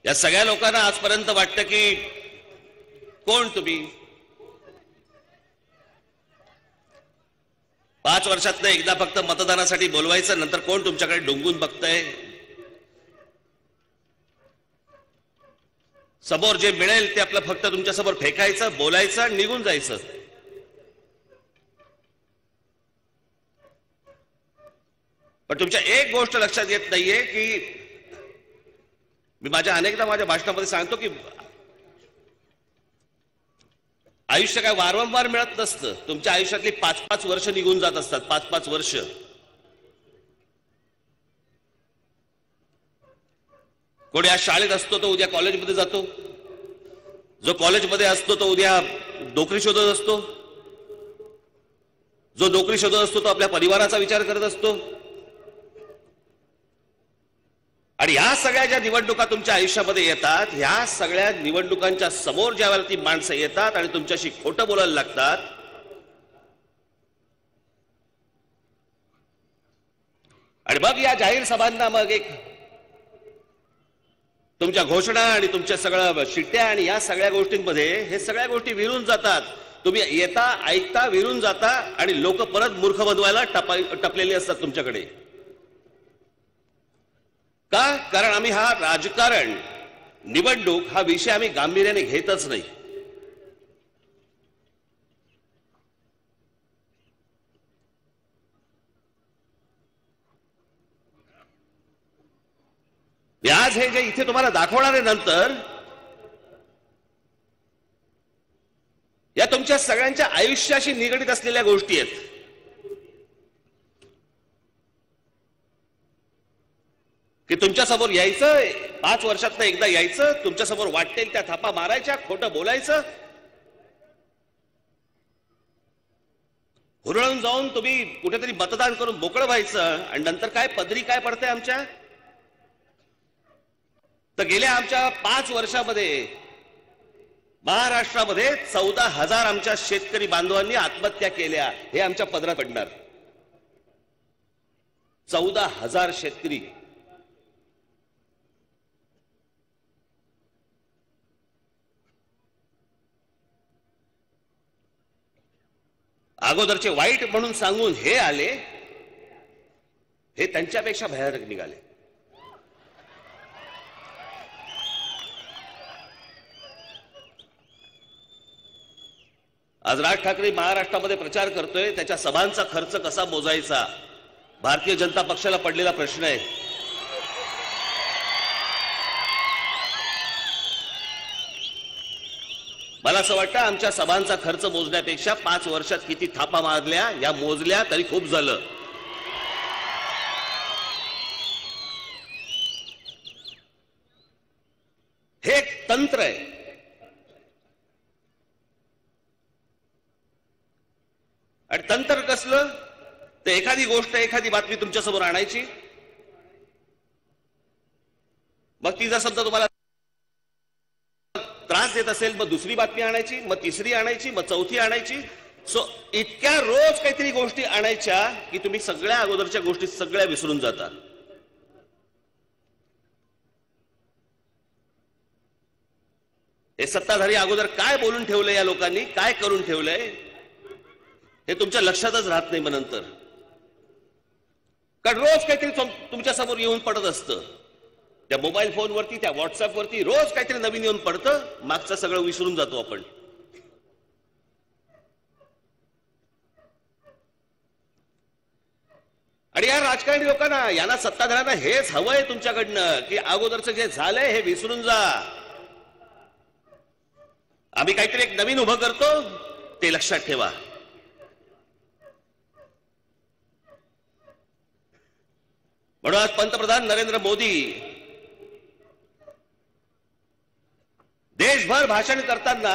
या सगळ्या लोकांना आजपर्यंत वाटतं की कोण तुम्ही 5 वर्षातनं एकदा फक्त मतदानासाठी बोलवायचं, नंतर कोण तुमच्याकडे डोंगून बघतंय, समोर जे मिळेल ते आपलं फक्त तुमच्या समोर फेकायचं, बोलायचं आणि निघून जायचं. पण तुमच्या एक गोष्ट लक्षात येत नाहीये की मी अनेकदा माझ्या भाषणामध्ये सांगतो की आयुष्य काय वारंवार मिळत नसतं. तुमच्या आयुष्यातली 5-5 वर्ष निघून जात असतात. 5-5 वर्ष. कोणी आज शाळेत असतो तो उद्या कॉलेजमध्ये जातो, जो कॉलेजमध्ये असतो तो उद्या नोकरी शोधत असतो, जो नोकरी शोधत असतो तो आपल्या परिवाराचा विचार करत असतो. आणि ह्या सगळ्या ज्या निवडणुका तुमच्या आयुष्यामध्ये येतात, ह्या सगळ्या निवडणुकांच्या समोर ज्यावेळेला ती माणसं येतात आणि तुमच्याशी खोटं बोलायला लागतात, आणि मग या जाहीर सभांना मग एक तुमच्या घोषणा आणि तुमच्या सगळ्या शिट्ट्या आणि या सगळ्या गोष्टींमध्ये हे सगळ्या गोष्टी विरून जातात. तुम्ही येता, ऐकता, विरून जाता आणि लोक परत मूर्ख बनवायला टपलेले असतात तुमच्याकडे. का? कारण आम्ही हा राजकारण, निवडणूक हा विषय आम्ही गांभीर्याने घेतच नाही. आज हे जे इथे तुम्हाला दाखवणार आहे नंतर, या तुमच्या सगळ्यांच्या आयुष्याशी निगडीत असलेल्या गोष्टी आहेत. की तुमच्या समोर यायचं, 5 वर्षातनं एकदा यायचं, तुमच्या समोर वाटेल त्या थापा मारायच्या, खोटं बोलायचं, हुरळून जाऊन तुम्ही कुठेतरी मतदान करून मोकळं व्हायचं. आणि नंतर काय पदरी काय पडतंय आमच्या? तर गेल्या आमच्या 5 वर्षामध्ये महाराष्ट्रामध्ये 14,000 आमच्या शेतकरी बांधवांनी आत्महत्या केल्या. हे आमच्या पदरात पडणार. 14,000 शेतकरी. अगोदरचे वाईट म्हणून सांगून हे आले, हे त्यांच्यापेक्षा भयानक निघाले. आज राज ठाकरे महाराष्ट्रामध्ये प्रचार करतोय, त्याच्या सभांचा खर्च कसा मोजायचा, भारतीय जनता पक्षाला पडलेला प्रश्न आहे. मला असं वाटतं आमच्या सभांचा खर्च मोजण्यापेक्षा 5 वर्षात किती थापा मारल्या या मोजल्या तरी खूप झालं. हे एक तंत्र आहे. आणि तंत्र कसलं? तर एखादी गोष्ट, एखादी बातमी तुमच्या समोर आणायची, मग ती जर समजा तुम्हाला त्रास देत असेल, मग दुसरी बातमी आणायची, मग तिसरी आणायची, मग चौथी आणायची. सो इतक्या रोज काहीतरी गोष्टी आणायच्या की तुम्ही सगळ्या अगोदरच्या गोष्टी सगळ्या विसरून जाता. हे सत्ताधारी अगोदर काय बोलून ठेवलंय, या लोकांनी काय करून ठेवलंय, हे तुमच्या लक्षातच राहत नाही. मग नंतर कारण रोज काहीतरी तुमच्या समोर येऊन पडत असतं. त्या मोबाईल फोनवरती, त्या व्हॉट्सअपवरती रोज काहीतरी नवीन येऊन पडतं. मागचं सगळं विसरून जातो आपण. आणि या राजकारणी लोकांना, यांना सत्ताधाऱ्यांना हेच हवंय तुमच्याकडनं की अगोदरचं जे झालंय हे विसरून जा. आम्ही काहीतरी एक नवीन उभं करतो, ते लक्षात ठेवा. म्हणून आज पंतप्रधान नरेंद्र मोदी देशभर भाषण करताना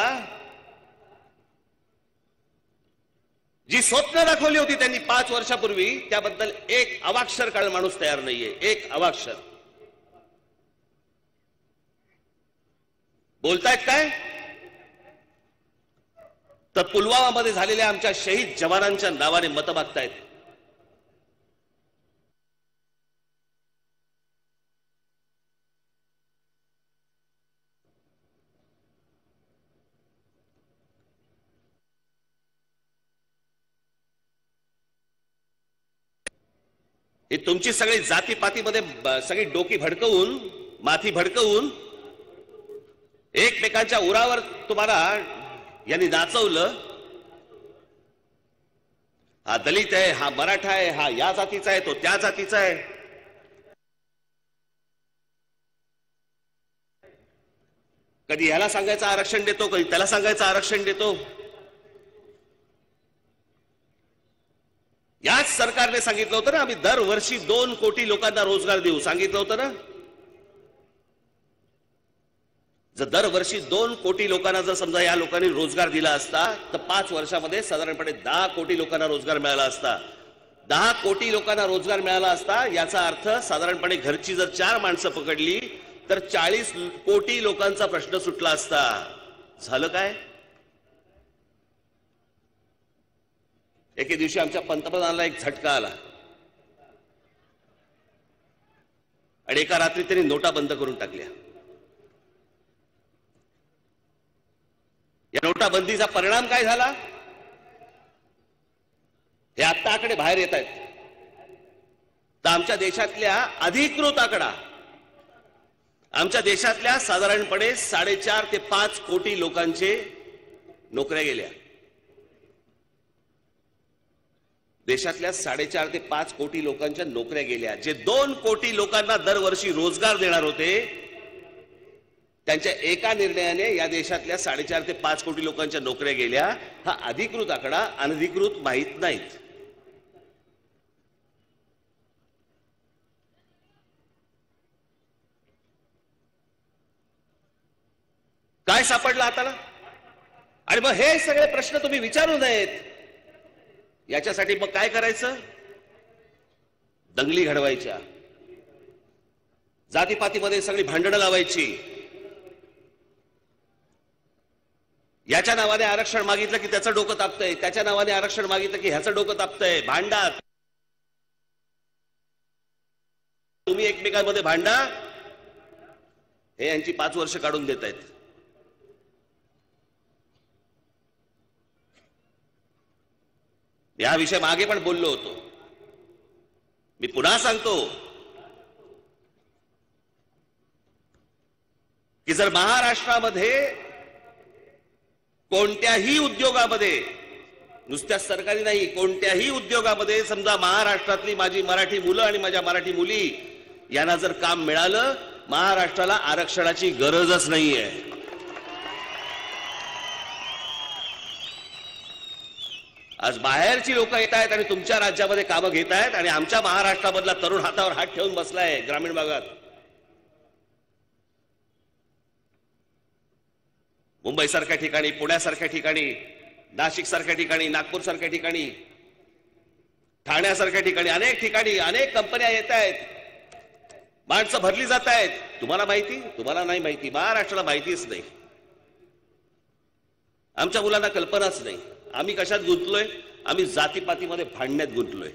जी स्वप्न दाखवली होती त्यांनी 5 वर्षापूर्वी, त्याबद्दल एक अवाक्षर काढायला माणूस तयार नाहीये. एक अवाक्षर. बोलतायत काय? तर पुलवामामध्ये झालेल्या आमच्या शहीद जवानांच्या नावाने मतं मागतायत. ही तुमची सगळी जातीपातीमध्ये सगळी डोकी भडकवून माथी भडकवून एकमेकांच्या उरावर तुम्हाला यांनी नाचवलं. हा दलित आहे, हा मराठा आहे, हा या जातीचा आहे, तो त्या जातीचा आहे. कधी ह्याला सांगायचं आरक्षण देतो, कधी त्याला सांगायचं आरक्षण देतो. याच सरकारने सांगितलं होतं ना, आम्ही दरवर्षी 2 कोटी लोकांना रोजगार देऊ, सांगितलं होतं ना. जर दरवर्षी 2 कोटी लोकांना जर समजा या लोकांनी रोजगार दिला असता तर 5 वर्षामध्ये साधारणपणे 10 कोटी लोकांना रोजगार मिळाला असता. 10 कोटी लोकांना रोजगार मिळाला असता याचा अर्थ साधारणपणे घरची जर 4 माणसं पकडली तर 40 कोटी लोकांचा प्रश्न सुटला असता. झालं काय? एके दिवशी आमच्या पंतप्रधानाला एक झटका आला आणि एका रात्री त्यांनी नोटा बंद करून टाकल्या. या नोटाबंदीचा परिणाम काय झाला हे आता आकडे बाहेर येत आहेत. तर आमच्या देशातल्या अधिकृत आकडा, आमच्या देशातल्या साधारणपणे 4.5 ते 5 कोटी लोकांचे नोकऱ्या गेल्या. देशातल्या 4.5 ते 5 कोटी लोकांच्या नोकऱ्या गेल्या. जे 2 कोटी लोकांना दरवर्षी रोजगार देणार होते त्यांच्या एका निर्णयाने या देशातल्या 4.5 ते 5 कोटी लोकांच्या नोकऱ्या गेल्या. हा अधिकृत आकडा, अनधिकृत माहित नाहीत. काय सापडलं हाताला? आणि मग हे सगळे प्रश्न तुम्ही विचारू नयेत याच्यासाठी मग काय करायचं? दंगली घडवायच्या, जातीपातीमध्ये सगळी भांडणं लावायची. याच्या नावाने आरक्षण मागितलं की त्याचं डोकं तापतंय, त्याच्या नावाने आरक्षण मागितलं की ह्याचं डोकं तापतंय. भांडा तुम्ही एकमेकांमध्ये, भांडा. हे यांची 5 वर्ष काढून देत आहेत. या विषय मागे पण बोललो होतो. मी पुन्हा सांगतो की जर महाराष्ट्रामध्ये कोणत्याही उद्योगामध्ये, नुसत्या सरकारी नाही, कोणत्याही उद्योगामध्ये समजा महाराष्ट्रातली माझी मराठी मुलं आणि माझ्या मराठी मुली यांना जर काम मिळालं, महाराष्ट्राला आरक्षणाची गरजच नाहीये. आज बाहेरची लोक येत आहेत आणि तुमच्या राज्यामध्ये कामं घेत आहेत आणि आमच्या महाराष्ट्रामधला तरुण हातावर हात ठेवून बसलाय ग्रामीण भागात. मुंबई सारख्या ठिकाणी, पुण्यासारख्या ठिकाणी, नाशिक सारख्या ठिकाणी, नागपूर सारख्या ठिकाणी, ठाण्यासारख्या ठिकाणी, अनेक ठिकाणी अनेक कंपन्या येत आहेत, माणसं भरली जात आहेत. तुम्हाला माहिती? तुम्हाला नाही माहिती. महाराष्ट्राला माहितीच नाही. आमच्या मुलांना कल्पनाच नाही. आम्ही कशात गुंतलोय? आम्ही जातीपातीमध्ये भांडण्यात गुंतलोय.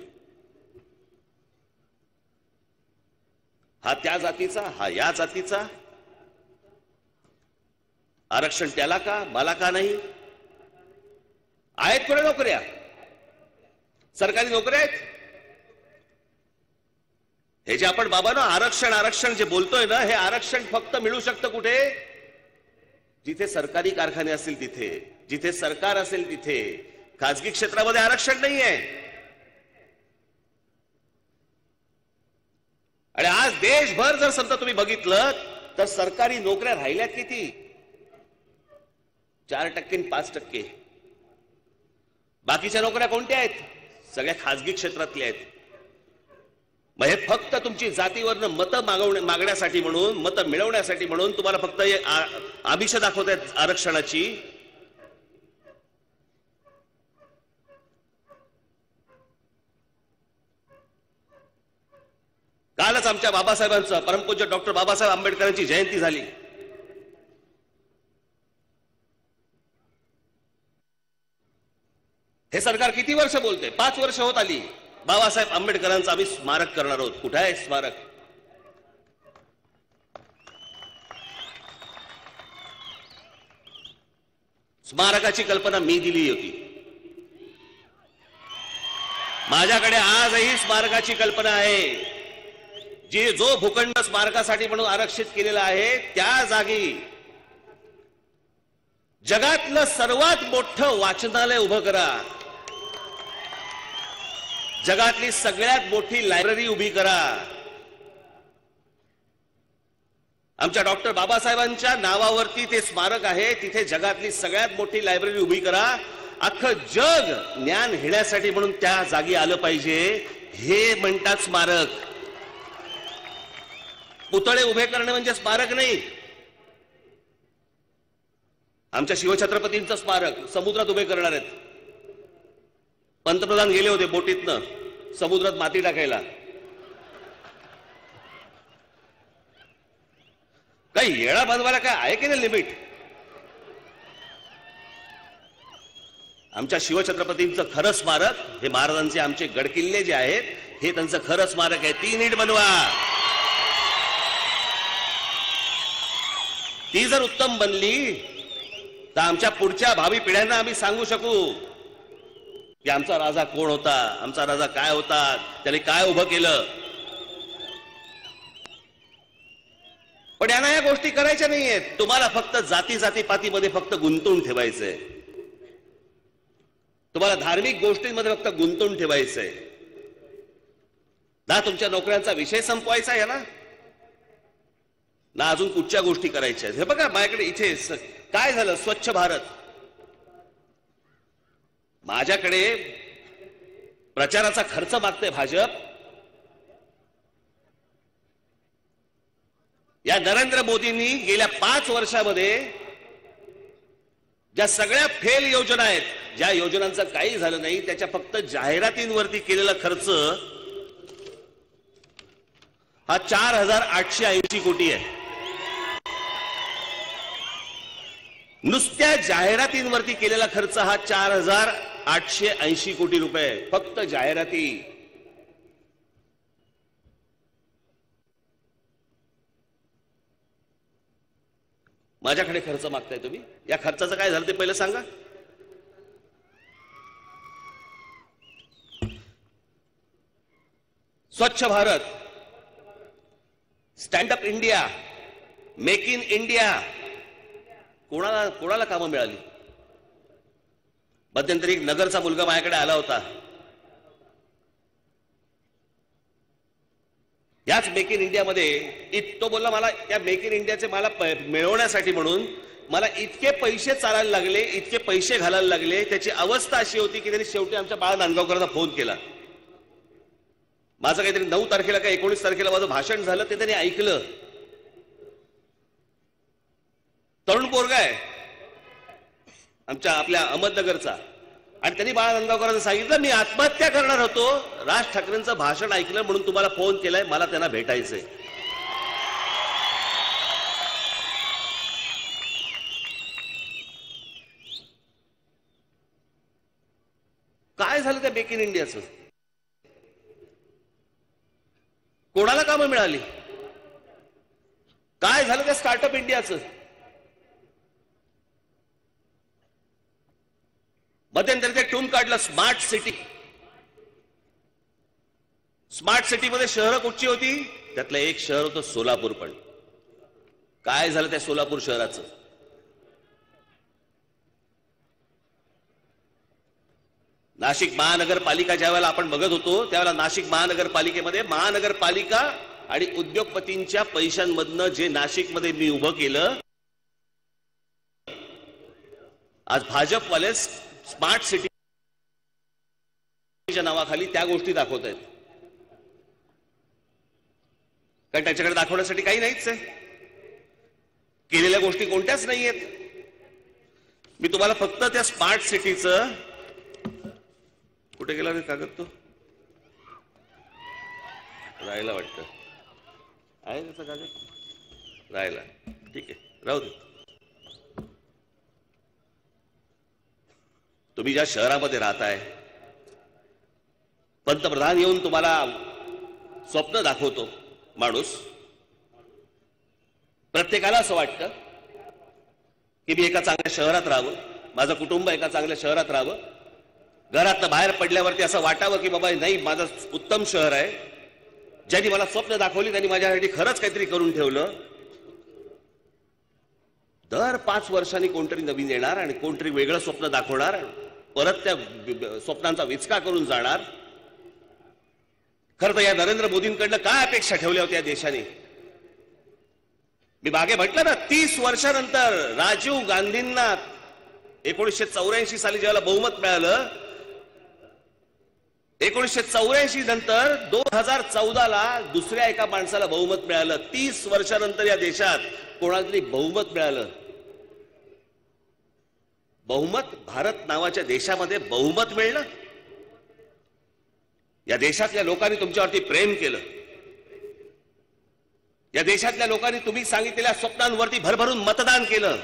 हा त्या जातीचा, हा या जातीचा, आरक्षण त्याला का, मला का नाही? आहेत कोणा नोकऱ्या? सरकारी नोकऱ्या आहेत. हे जे आपण बाबा ना आरक्षण आरक्षण जे बोलतोय ना, हे आरक्षण फक्त मिळू शकतं कुठे? जिथे सरकारी कारखाने असतील तिथे, जिथे सरकार असेल तिथे. खाजगी क्षेत्रामध्ये आरक्षण नाहीये. आणि आज देशभर जर समजा तुम्ही बघितलं तर सरकारी नोकऱ्या राहिल्यात किती? 4% आणि 5%. बाकीच्या नोकऱ्या कोणत्या आहेत? सगळ्या खाजगी क्षेत्रातल्या आहेत. मग हे फक्त तुमची जातीवरनं मतं मागण्यासाठी म्हणून, मतं मिळवण्यासाठी म्हणून तुम्हाला फक्त आमिष दाखवतायत आरक्षणाची. कालच आमच्या बाबासाहेबांचं, परमपूज्य डॉक्टर बाबासाहेब आंबेडकरांची जयंती झाली. हे सरकार किती वर्ष बोलते? 5 वर्ष होत आली. बाबासाहेब आंबेडकरांचं आम्ही स्मारक करणार आहोत. कुठे आहे स्मारक? स्मारकाची कल्पना मी दिली होती. माझ्याकडे आजही स्मारकाची कल्पना आहे, जो भूखंड स्मारकासाठी म्हणून आरक्षित केलेला आहे त्या जागी जगातलं सर्वात मोठं वाचनालय उभं करा, जगातली सगळ्यात मोठी लायब्ररी उभी करा. आमच्या डॉक्टर बाबासाहेबांच्या नावावरती ते स्मारक आहे, तिथे जगातली सगळ्यात मोठी लायब्ररी उभी करा. अख्खं जग ज्ञान घेण्यासाठी म्हणून त्या जागी आलं पाहिजे. हे म्हणतात स्मारक. पुतळे उभे करणे म्हणजे स्मारक नाही. आमच्या शिवछत्रपतींचं स्मारक समुद्रात उभे करणार आहेत. पंतप्रधान गेले होते बोटीतनं समुद्रात माती टाकायला. काही येळा बांधवायला काय आहे की नाही लिमिट? आमच्या शिवछत्रपतींचं खरं स्मारक हे महाराजांचे आमचे गडकिल्ले जे आहेत हे त्यांचं खरं स्मारक आहे. ती नीट बनवा. ती जर उत्तम बनली तर आमच्या पुढच्या भावी पिढ्यांना आम्ही सांगू शकू की आमचा राजा कोण होता, आमचा राजा काय होता, त्याने काय उभं केलं. पण यांना या गोष्टी करायच्या नाहीयेत. तुम्हाला फक्त जाती जातीपातीमध्ये फक्त गुंतवून ठेवायचंय. तुम्हाला धार्मिक गोष्टींमध्ये फक्त गुंतवून ठेवायचंय ना. तुमच्या नोकऱ्यांचा विषय संपवायचा आहे ना अजून कुठच्या गोष्टी करायच्या आहेत. हे बघा माझ्याकडे इथे काय झालं. स्वच्छ भारत. माझ्याकडे प्रचाराचा खर्च मागते भाजप. या नरेंद्र मोदींनी गेल्या 5 वर्षामध्ये ज्या सगळ्या फेल योजना आहेत, ज्या योजनांचं काही झालं नाही, त्याच्या फक्त जाहिरातींवरती केलेला खर्च हा 4,880 कोटी आहे. नुसत्या जाहिरातींवरती केलेला खर्च हा 4,880 कोटी रुपये. फक्त जाहिराती. माझ्याकडे खर्च मागताय तुम्ही. या खर्चाचं काय झालं ते पहिलं सांगा. स्वच्छ Bharat, stand up India, make in India, कोणाला कामं मिळाली? मध्यंतरी एक नगरचा मुलगा माझ्याकडे आला होता. याच मेक इन इंडियामध्ये तो बोलला मला त्या मेक इन इंडियाचे मला मिळवण्यासाठी म्हणून मला इतके पैसे चालायला लागले, इतके पैसे घालायला लागले. त्याची अवस्था अशी होती की त्यांनी शेवटी आमच्या बाळा नांदगावकरांना फोन केला. माझं काहीतरी 9 तारखेला का 19 तारखेला माझं भाषण झालं, ते त्यांनी ऐकलं. तरुण पोरगा आहे आपल्या अहमदनगरचा. आणि त्यांनी बाळा नांदगावकरांना सांगितलं मी आत्महत्या करणार होतो, राज ठाकरेंचं भाषण ऐकलं म्हणून तुम्हाला फोन केलाय, मला त्यांना भेटायचंय. काय झालं त्या मेक इन इंडियाचं? कोणाला कामं मिळाली? काय झालं त्या स्टार्टअप इंडियाचं? मध्यंतरी ते टून काढलं स्मार्ट सिटी. स्मार्ट सिटीमध्ये शहरं कुठची होती? त्यातलं एक शहर होतं सोलापूर. पण काय झालं त्या सोलापूर शहराचं? नाशिक महानगरपालिका ज्या वेळेला आपण बघत होतो त्यावेळेला नाशिक महानगरपालिकेमध्ये महानगरपालिका आणि उद्योगपतींच्या पैशांमधनं जे नाशिकमध्ये मी उभं केलं, आज भाजपवाले स्मार्ट सिटीच्या नावाखाली त्या गोष्टी दाखवत आहेत. कारण त्याच्याकडे दाखवण्यासाठी काही नाहीच आहे. केलेल्या गोष्टी कोणत्याच नाहीयेत. मी तुम्हाला फक्त त्या स्मार्ट सिटीचं, कुठे गेला रे कागद? तो राहिला वाटतं. आहे त्याचा कागद? राहिला. ठीक आहे, राहू दे. तुम्ही ज्या शहरामध्ये राहताय, पंतप्रधान येऊन तुम्हाला स्वप्न दाखवतो माणूस. प्रत्येकाला असं वाटतं की मी एका चांगल्या शहरात राहावं, माझं कुटुंब एका चांगल्या शहरात राहावं. घरातनं बाहेर पडल्यावरती असं वाटावं की बाबा नाही, माझं उत्तम शहर आहे, ज्यांनी मला स्वप्न दाखवली त्यांनी माझ्यासाठी खरंच काहीतरी करून ठेवलं. दर 5 वर्षांनी कोणतरी नवीन येणार आणि कोणतरी वेगळं स्वप्न दाखवणार, परत त्या स्वप्नांचा विचका करून जाणार. खरं तर या नरेंद्र मोदींकडनं काय अपेक्षा ठेवल्या होत्या देशाने? मी मागे म्हटलं ना, 30 वर्षानंतर राजीव गांधींना 1984 साली ज्याला बहुमत मिळालं, 1984 नंतर 2014ला दुसऱ्या एका माणसाला बहुमत मिळालं. 30 वर्षानंतर या देशात कोणाला तरी बहुमत मिळालं. बहुमत, भारत नावाच्या देशामध्ये बहुमत मिळणं. या देशातल्या लोकांनी तुमच्यावरती प्रेम केलं. या देशातल्या लोकांनी तुम्ही सांगितलेल्या स्वप्नांवरती भरभरून मतदान केलं.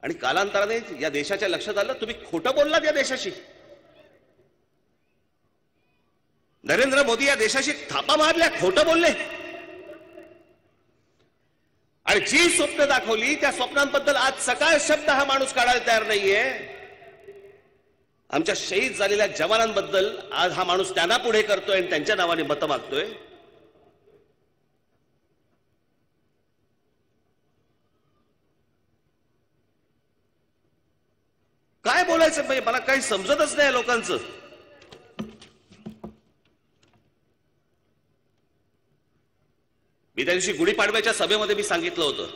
आणि कालांतराने या देशाच्या लक्षात आलं तुम्ही खोटं बोललात या देशाशी. नरेंद्र मोदी या देशाशी थापा मारल्या, खोटं बोलले. आणि जी स्वप्न दाखवली त्या स्वप्नांबद्दल आज सकाळ शब्द हा माणूस काढायला तयार नाहीये. आमच्या शहीद झालेल्या जवानांबद्दल आज हा माणूस त्यांना पुढे करतोय आणि त्यांच्या नावाने मतं मागतोय. काय बोलायचं म्हणजे मला काही समजतच नाही लोकांचं. मी त्या दिवशी गुढीपाडव्याच्या सभेमध्ये मी सांगितलं होतं,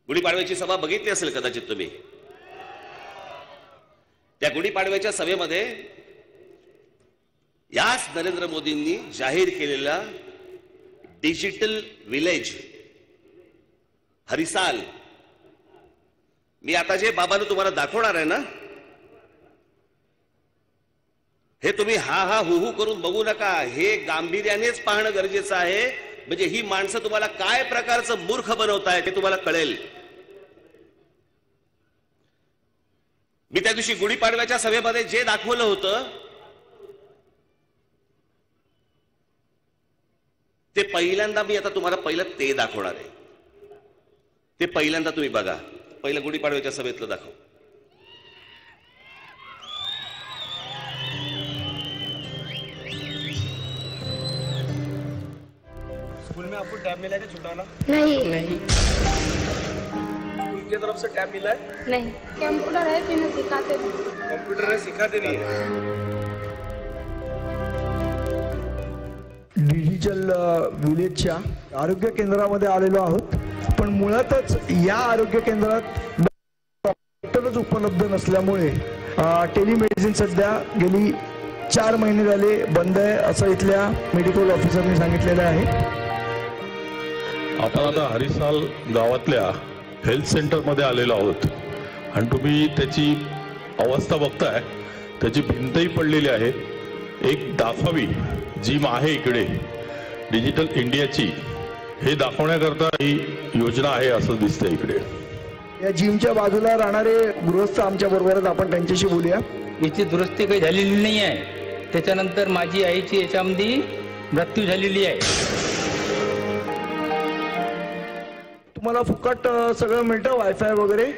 गुढीपाडव्याची सभा बघितली असेल कदाचित तुम्ही. त्या गुढीपाडव्याच्या सभेमध्ये याच नरेंद्र मोदींनी जाहीर केलेला डिजिटल विलेज हरिसाल, मी आता जे बाबांनो तुम्हाला दाखवणार आहे ना, हे तुम्ही हा हा हु हु करून बघू नका. हे गांभीर्यानेच पाहणं गरजेचं आहे. म्हणजे ही माणसं तुम्हाला काय प्रकारचं मूर्ख बनवतायत हे तुम्हाला कळेल. मी त्या दिवशी गुढीपाडव्याच्या सभेमध्ये जे दाखवलं होतं ते पहिल्यांदा मी आता तुम्हाला पहिलं ते दाखवणार आहे. ते पहिल्यांदा तुम्ही बघा. पहिलं गुढीपाडव्याच्या सभेतलं दाखव. स्कूल में आपको टैब मिला है क्या छुटाना? नहीं स्कूल की तरफ से टैब मिला है? नहीं, कंप्यूटर है कि नहीं सिखाते नहीं। कंप्यूटर है, सिखाते नहीं है. डिजिटल विलेजच्या आरोग्य केंद्रामध्ये आलेलो आहोत. पण मुळातच या आरोग्य केंद्रात डॉक्टरच उपलब्ध नसल्यामुळे टेलिमेडिसिन सध्या गेली 4 महिने झाले बंद आहे असं इथल्या मेडिकल ऑफिसरने सांगितलेलं आहे. आपण आता हरिसाल गावातल्या हेल्थ सेंटरमध्ये आलेलो आहोत आणि तुम्ही त्याची अवस्था बघताय. त्याची भिंतही पडलेली आहे. एक दाखवावी जिम आहे इकडे डिजिटल इंडियाची, हे दाखवण्याकरता ही योजना आहे असं दिसतंय इकडे. या जिमच्या बाजूला राहणारे गृहस्थ आमच्या बरोबरच, आपण त्यांच्याशी बोलूया. याची दुरुस्ती काही झालेली नाही आहे. त्याच्यानंतर माझी आईची याच्यामध्ये मृत्यू झालेली आहे. तुम्हाला फुकट सगळं मिळतं, वायफाय वगैरे?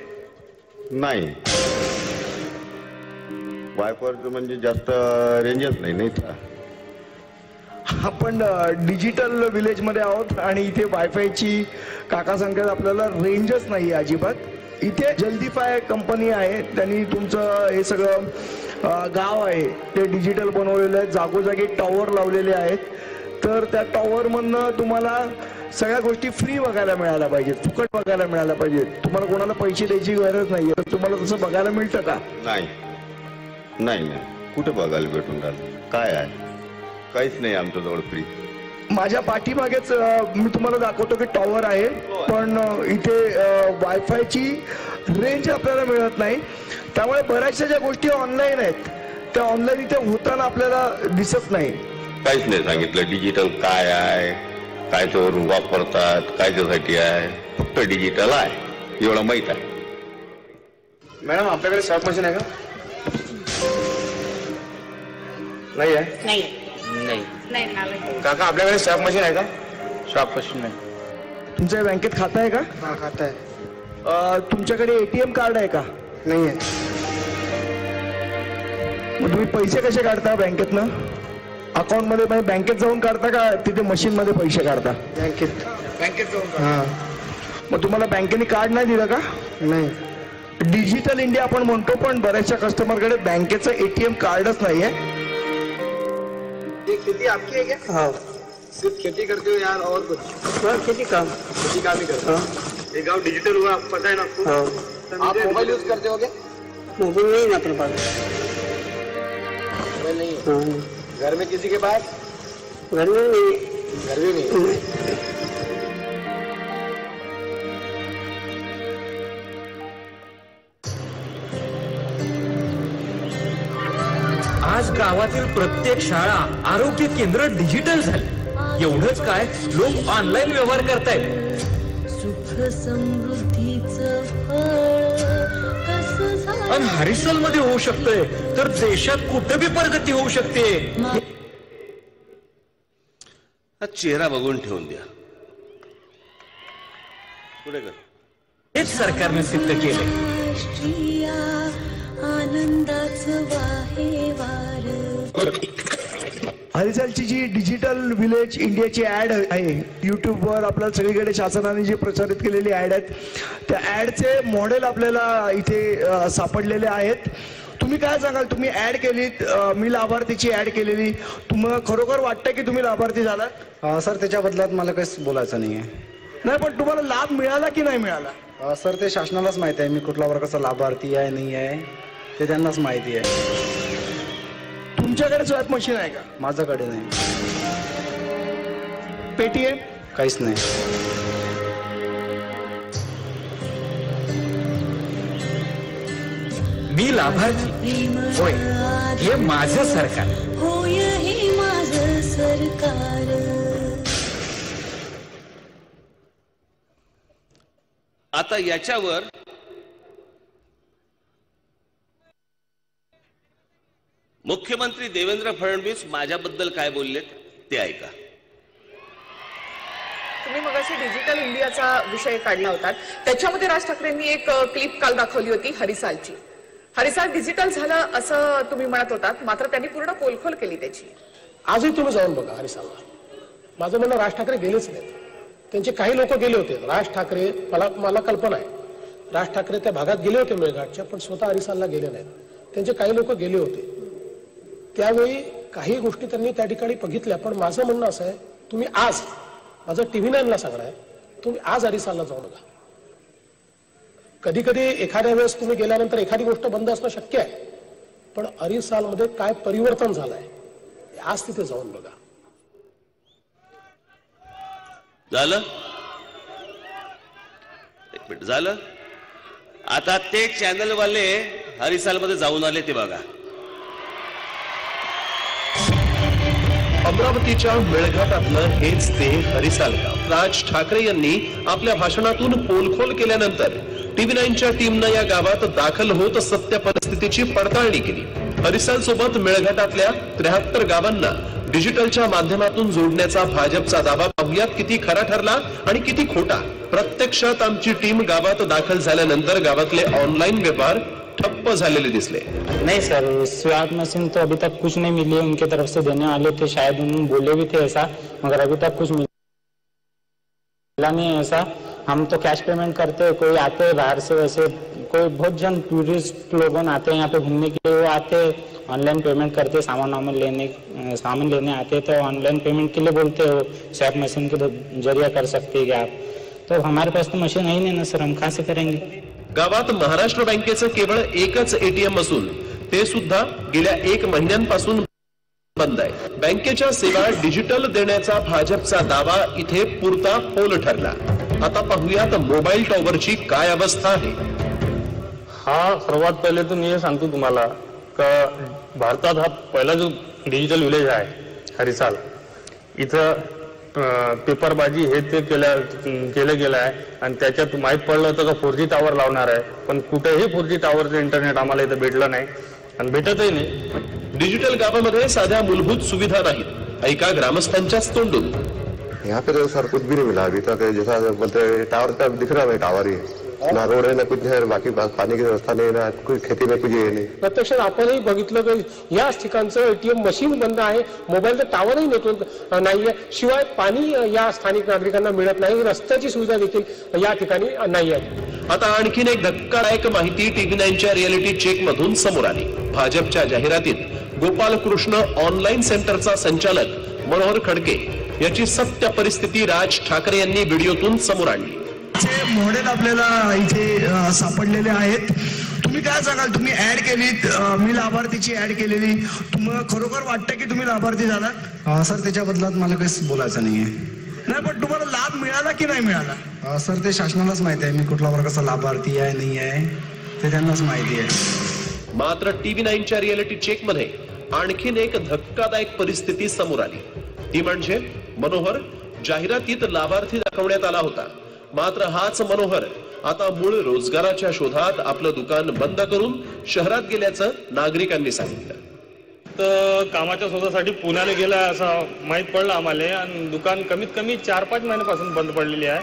नाही, वायफाय म्हणजे जास्त रेंजच नाही. आपण डिजिटल विलेज मध्ये आहोत आणि इथे वायफायची काका सांगतात आपल्याला रेंजच नाही अजिबात. इथे जल्दीफाय कंपनी आहे, त्यांनी तुमचं हे सगळं गाव आहे ते डिजिटल बनवलेलं आहे. जागोजागी टॉवर लावलेले आहेत. तर त्या टॉवर मधनं तुम्हाला सगळ्या गोष्टी फ्री बघायला मिळायला पाहिजेत, फुकट बघायला मिळायला पाहिजेत. तुम्हाला कोणाला पैसे द्यायची गरज नाहीये. तर तुम्हाला तसं बघायला मिळतं का? नाही नाही नाही, कुठे बघायला भेटून राहिलं? काय आहे? काहीच नाही आमच्याजवळ फ्री. माझ्या पाठीमागेच मी तुम्हाला दाखवतो की टॉवर आहे, पण इथे वायफायची रेंज आपल्याला मिळत नाही. त्यामुळे बऱ्याचशा ज्या गोष्टी ऑनलाईन आहेत त्या ऑनलाईन इथे होताना आपल्याला दिसत नाही. काहीच नाही सांगितलं. डिजिटल काय आहे, काय त्यावरून वापरतात, काय त्यासाठी आहे, फक्त डिजिटल आहे एवढं माहित आहे. मॅडम आपल्याकडे स्वॅप मशीन आहे का? नाही आहे. नहीं नाही. नहीं नाले काका आपल्याकडे स्वॅप मशीन आहे का? शॉप मशीन नाही. तुमच्या बँकेत खातं आहे का? हा, खाता आहे. तुमच्याकडे एटीएम कार्ड आहे का? नाही आहे. मग तुम्ही पैसे कसे काढता बँकेतनं? अकाउंटमध्ये बँकेत जाऊन काढता का तिथे मशीन मध्ये पैसे काढता? बँकेत जाऊन. हां. मग तुम्हाला बँकेने कार्ड नाही दिलं का? नाही. डिजिटल इंडिया आपण म्हणतो, पण बऱ्याचशा कस्टमरकडे बँकेचं एटीएम कार्डच नाहीये. ये खेती आपकी है क्या? हाँ. सिर्फ खेती करते हो यार और कुछ? हाँ, खेती काम ही करते हो. ये गाँव डिजिटल हुआ, पता है ना आपको? हाँ. आप मोबाइल यूज करते हो क्या? मोबाइल नहीं है अपने पास. मोबाइल नहीं है. हाँ. घर में किसी के पास? घर में नहीं. घर में नहीं. आज गावातील प्रत्येक शाळा, आरोग्य केंद्र डिजिटल झाली. एवढंच काय, लोक ऑनलाईन व्यवहार करतायत. सुख समृद्धीचं फळ कसं झालं. आणि हरिसल मध्ये होऊ शकतंय तर देशात कुठे बी प्रगती होऊ शकते. हा चेहरा बघून ठेवून द्या. पुढे कर. हेच सरकारने सिद्ध केलंय. आनंदाचं वाहे वार. हरिसालची जी डिजिटल विलेज इंडियाची ऍड आहे युट्यूबवर, आपल्याला सगळीकडे शासनाने जी प्रसारित केलेली ऍड आहेत, त्या ऍडचे मॉडेल आपल्याला इथे सापडलेले आहेत. तुम्ही काय सांगाल? तुम्ही ऍड केलीत, मी लाभार्थीची ऍड केलेली, तुम्हाला खरोखर वाटतं की तुम्ही लाभार्थी झाला? सर त्याच्या बदल्यात मला काहीच बोलायचं नाही आहे. नाही, पण तुम्हाला लाभ मिळाला की नाही मिळाला? सर ते शासनालाच माहिती आहे मी कुठल्या वर्गाचा लाभार्थी आहे नाही आहे, ते त्यांनाच माहिती आहे. तुमच्याकडे स्वॅप मशीन आहे का? माझ्याकडे नाही. पेटीएम? काहीच नाही. मी लाभार्थी होय, हे माझं सरकार. होय हे माझं सरकार. आता याच्यावर मुख्यमंत्री देवेंद्र फडणवीस माझ्याबद्दल काय बोललेत ते ऐका. तुम्ही मगाशी डिजिटल इंडियाचा विषय काढला होता, त्याच्यामध्ये राज ठाकरेंनी एक क्लिप काल दाखवली होती हरिसालची. हरिसाल डिजिटल झालं असं तुम्ही म्हणत होतात, मात्र त्यांनी पूर्ण पोलखोल केली त्याची. आजही तुम्ही जाऊन बघा हरिसालला. माझं म्हणणं राज ठाकरे गेलेच नाहीत. त्यांचे काही लोक गेले होते. राज ठाकरे, मला कल्पना आहे राज ठाकरे त्या भागात गेले होते मेळघाटच्या, पण स्वतः हरिसालला गेले नाहीत. त्यांचे काही लोक गेले होते. त्यावेळी काही गोष्टी त्यांनी त्या ठिकाणी बघितल्या. पण माझं म्हणणं असं आहे, तुम्ही आज, माझं TV9 ला सांगणं आहे, तुम्ही आज हरिसालला जाऊ नका. कधी कधी एखाद्या वेळेस तुम्ही गेल्यानंतर एखादी गोष्ट बंद असणं शक्य आहे, पण हरिसालमध्ये काय परिवर्तन झालंय आज तिथे जाऊन बघा. झालं? एक मिनिट झालं. आता ते चॅनलवाले हरिसालमध्ये जाऊन आले ते बघा. अमरावतीच्या मेळघाटातलं हेच ते हरिसाल गाव. राज ठाकरे यांनी आपल्या भाषणातून पोलखोल केल्यानंतर TV9च्या टीमनं या गावात दाखल होत सत्य परिस्थितीची पडताळणी केली. हरिसाल सोबत मेळघाटातल्या 73 गावांना डिजिटलच्या माध्यमातून जोडण्याचा भाजपचा दावा पाहूयात किती खरा ठरला आणि किती खोटा. प्रत्यक्षात आमची टीम गावात दाखल झाल्यानंतर गावातले ऑनलाईन व्यवहार ठप्प झालेले दिसले. नहीं सर, स्वैप मशीन तो अभी तक कुछ नहीं मिली है. उनके तरफ से देने वाले थे, शायद उन्होंने बोले भी थे ऐसा, मगर अभी तक कुछ मिला नहीं ऐसा. हम तो कैश पेमेंट करते हैं. कोई आते हैं बाहर से, वैसे कोई बहुत जन टूरिस्ट लोगों आते हैं यहाँ पे घूमने के लिए, वो आते ऑनलाइन पेमेंट करते, सामान लेने आते तो ऑनलाइन पेमेंट के लिए बोलते हो स्वैप मशीन के जरिए कर सकते हैं क्या आप. तो हमारे पास तो मशीन है ही नहीं ना सर, हम कहाँ से करेंगे. गावात महाराष्ट्र बँकेचं केवळ एकच ATM असून ते सुद्धा गेल्या 1 महिन्यांपासून बंद आहे. बँकेच्या सेवा डिजिटल देण्याचा भाजपचा दावा इथे पुरता फोल ठरला. आता पाहूयात मोबाईल टॉवरची काय अवस्था आहे. हा सर्वात पहिले तर मी सांगतो तुम्हाला का भारतात हा पहिला जो डिजिटल विलेज आहे हरिसाल, इथं पेपरबाजी हे ते केलं गेलं आहे आणि त्याच्यात माहीत पडलं होतं का 4G टावर लावणार आहे, पण कुठेही 4G टावरचं इंटरनेट आम्हाला इथं भेटलं नाही आणि भेटतही नाही. डिजिटल गावामध्ये साध्या मूलभूत सुविधा नाहीत. ऐका ग्रामस्थांच्याच तोंडून. यहाँ पे तो सर कुछ भी नहीं मिला अभी तक. जैसा बोलते टावर का दिख रहा है टावर ही ना रोड है ना कुछ है, बाकी पानी की व्यवस्था नहीं, ना कुछ खेती में कुछ ये नहीं. प्रत्यक्षात आपणही बघितलं की याच ठिकाणचं एटीएम मशीन बंद आहे, मोबाईलचं टावरही नेटवर्क नाहीये, शिवाय पाणी या स्थानिक नागरिकांना मिळत नाही, रस्त्याची सुविधा देखील या ठिकाणी नाही आहे. आता आणखीन एक धक्कादायक माहिती TV9च्या रियालिटी चेक मधून समोर आली. भाजपच्या जाहिरातीत गोपालकृष्ण ऑनलाईन सेंटरचा संचालक मनोहर खडके याची सत्य परिस्थिती राज ठाकरे यांनी व्हिडिओतून समोर आणली. मॉडेल आपल्याला इथे सापडलेले आहेत. तुम्ही काय सांगाल, तुम्ही ऍड केलीत, मी लाभार्थीची ऍड केलेली, तुम्हाला खरोखर वाटतं की तुम्ही लाभार्थी झालात? सर त्याच्या बदलात मला काहीच बोलायचं नाहीये. नाही, पण तुम्हाला लाभ मिळाला की नाही मिळाला? सर ते शासनालाच माहिती आहे मी कुठला वर्गाचा लाभार्थी आहे नाही आहे, ते त्यांनाच माहिती आहे. मात्र TV9च्या रियालिटी चेक मध्ये आणखीन एक धक्कादायक परिस्थिती समोर आली. ती म्हणजे मनोहर जाहिरातीत लाभार्थी दाखवण्यात आला होता, मात्र हाच मनोहर आता मूळ रोजगाराच्या शोधात आपलं दुकान बंद करून शहरात गेल्याचं नागरिकांनी सांगितलं. तर कामाच्या शोधासाठी पुण्याला गेला असं माहीत पडलं आम्हाला, आणि दुकान कमीत कमी 4-5 महिन्यापासून बंद पडलेली आहे.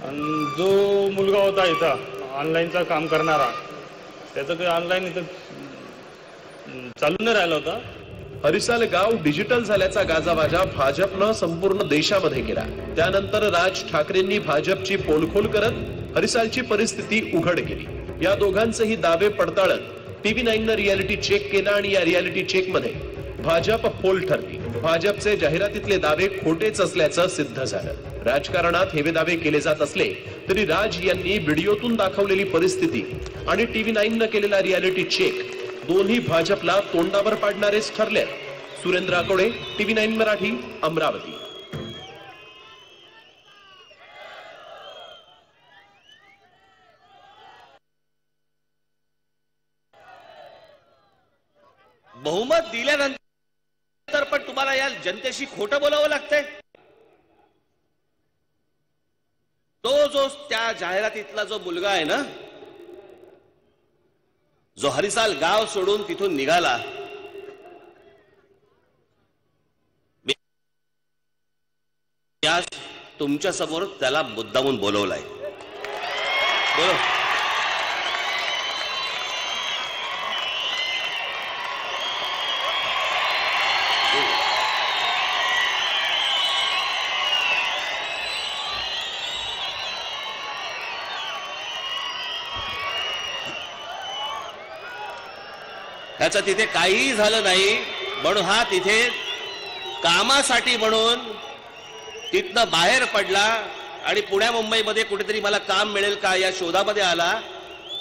आणि जो मुलगा होता इथं ऑनलाईनचं काम करणारा, त्याचं काही ऑनलाईन इथं चालू नाही राहिलं होतं. हरिसाल गाव डिजिटल झाल्याचा गाजावाजा भाजपनं संपूर्ण देशामध्ये केला. त्यानंतर राज ठाकरेंनी भाजपची पोलखोल करत हरिसालची परिस्थिती उघड केली. या दोघांचेही दावे पडताळत TV9नं रियालिटी चेक केला आणि या रियालिटी चेक मध्ये भाजप फोल ठरली. भाजपचे जाहिरातीतले दावे खोटेच असल्याचं सिद्ध झालं. राजकारणात हेवे दावे केले जात असले तरी राज यांनी व्हिडिओतून दाखवलेली परिस्थिती आणि TV9नं केलेला रियालिटी चेक दोन्ही भाजपला तोंडावर पाडणारेच ठरले. सुरेंद्र आकोडे, TV9 मराठी, अमरावती. बहुमत दिल्यानंतर पण तुम्हाला या जनतेशी खोटं बोलावं लागतंय. जो त्या जाहिरातीतला जो मुलगा आहे ना, जो हरिसाल गाव सोडून तिथून निघाला, आज तुमच्या समोर त्याला मुद्दामून बोलवलाय. बोलो. त्याचं तिथे काहीही झालं नाही, म्हणून हा तिथे कामासाठी म्हणून तिथनं बाहेर पडला आणि पुण्या मुंबईमध्ये कुठेतरी मला काम मिळेल का या शोधामध्ये आला.